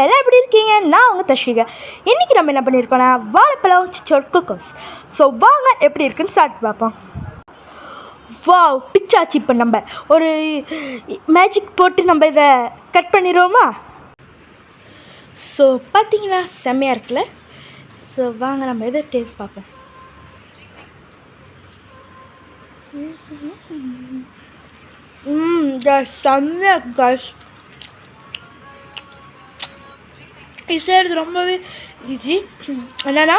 எல்லாம் எப்படி இருக்கீங்க? நான் உங்கள் தஷிகா. இன்றைக்கி நம்ம என்ன பண்ணியிருக்கோன்னா வாழைப்பழம் சொர்க்கோஸ். ஸோ வாங்க எப்படி இருக்குன்னு ஸ்டார்ட் பார்ப்போம். வாவ், பிச்சாச்சு. இப்போ நம்ம ஒரு மேஜிக் போட்டு நம்ம இதை கட் பண்ணிடுவோமா? ஸோ பார்த்தீங்கன்னா செம்மையாக இருக்குல்ல. ஸோ வாங்க நம்ம இதை டேஸ்ட் பார்ப்போம். செம்மையாக இருக்கு காய்ஸ். இது செய்கிறது ரொம்பவே ஈஸி. என்னென்னா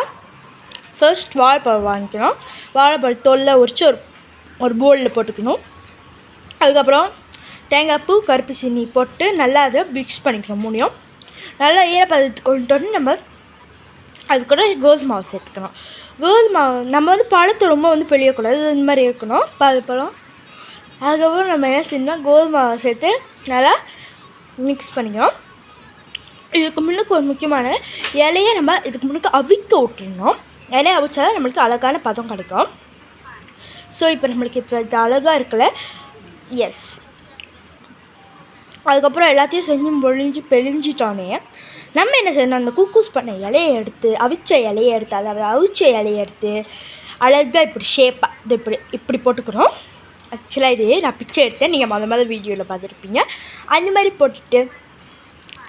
ஃபர்ஸ்ட் வாழைப்பழம் வாங்கிக்கணும். வாழைப்பழம் தோலை உரித்து ஒரு பவுலில் போட்டுக்கணும். அதுக்கப்புறம் தேங்காய் பூ, கருப்பு சீனி போட்டு நல்லா அதை மிக்ஸ் பண்ணிக்கணும். மூணையும் நல்லா ஈரப்பதத்துக்கு கொண்டு வந்து நம்ம அது கூட கோதுமை மாவு சேர்த்துக்கணும். கோதுமை மாவு நம்ம பழத்தை ரொம்ப பிழியக்கூடாது, இந்த மாதிரி இருக்கணும் பழம். அதுக்கப்புறம் நம்ம என்ன செய்யணும், கோதுமை மாவை சேர்த்து நல்லா மிக்ஸ் பண்ணிக்கணும். இதுக்கு முன்னுக்கு ஒரு முக்கியமான இலையை நம்ம இதுக்கு முன்னுக்கு அவிக்க விட்டுருணும். இலையை அவிச்சாதான் நம்மளுக்கு அழகான பதம் கிடைக்கும். ஸோ இப்போ நம்மளுக்கு இப்போ இது அழகாக இருக்குல்ல. எஸ், அதுக்கப்புறம் எல்லாத்தையும் செஞ்சு பெழிஞ்சிட்டோன்னே நம்ம என்ன செய்யணும், அந்த குக்கூஸ் பண்ண இலையை எடுத்து அவிச்ச இலையை எடுத்து அதாவது அவிச்ச இலையை எடுத்து அழகாக இப்படி ஷேப்பாக இது இப்படி போட்டுக்கிறோம். ஆக்சுவலாக இது நான் பிக்சர் எடுத்தேன், நீங்கள் முதல் வீடியோவில் பார்த்துருப்பீங்க. அந்த மாதிரி போட்டுட்டு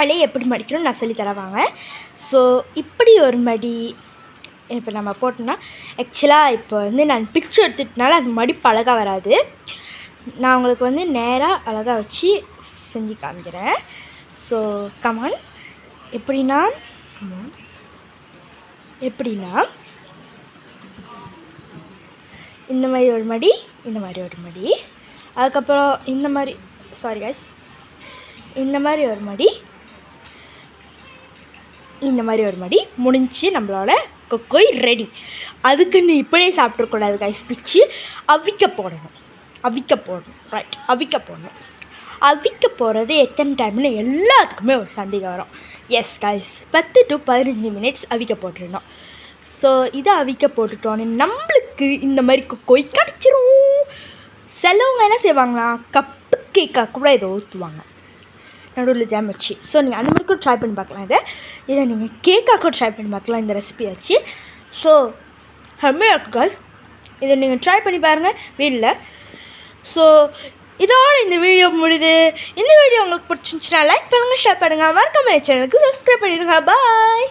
இலையை எப்படி மடிக்கணும்னு நான் சொல்லி தரவாங்க. ஸோ இப்படி ஒரு மடி இப்போ நம்ம போட்டோம்னா, ஆக்சுவலாக இப்போ நான் பிக்சர் எடுத்துட்டனால அது மடிப்பு அழகாக வராது. நான் உங்களுக்கு நேராக அழகாக வச்சு செஞ்சு காமிக்கிறேன். So come on. எப்படின்னா இந்த மாதிரி ஒரு மடி, இந்த மாதிரி ஒரு மடி, அதுக்கப்புறம் இந்த மாதிரி இந்த மாதிரி ஒரு மடி, இந்த மாதிரி ஒரு மடி முடிஞ்சு நம்மளோட கொக்கோய் ரெடி. அதுக்குன்னு இப்படியே சாப்பிட்றக்கூடாது கைஸ். பிச்சு அவிக்க போடணும். ரைட், அவிக்க போடணும். அவிக்க போகிறது எத்தனை டைம்னு எல்லாத்துக்குமே ஒரு சந்தேகம் வரும். எஸ் கைஸ், 10 to 15 மினிட்ஸ் அவிக்க போட்டுருந்தோம். ஸோ இதை அவிக்க போட்டுட்டோன்னு நம்மளுக்கு இந்த மாதிரி கொக்கோய் கிடச்சிரும். சிலவங்க என்ன செய்வாங்கன்னா கப்பு கேக்காக கூட இதை ஊற்றுவாங்க நடுவில் ஜாம் வச்சு. ஸோ நீங்கள் அந்த மாதிரி கூட ட்ரை பண்ணி பார்க்கலாம். இதை நீங்கள் கேக்காக கூட ட்ரை பண்ணி பார்க்கலாம் இந்த ரெசிபி வச்சு. ஸோ செம்மையாக இருக்கு கைஸ். இதை நீங்கள் ட்ரை பண்ணி பாருங்கள் வீட்டில். ஸோ இதோட இந்த வீடியோ முடியுது. இந்த வீடியோ உங்களுக்கு பிடிச்சிருந்துச்சுன்னா லைக் பண்ணுங்கள், ஷேர் பண்ணுங்கள், மறக்காம சேனலுக்கு சப்ஸ்கிரைப் பண்ணிடுங்க. பாய்.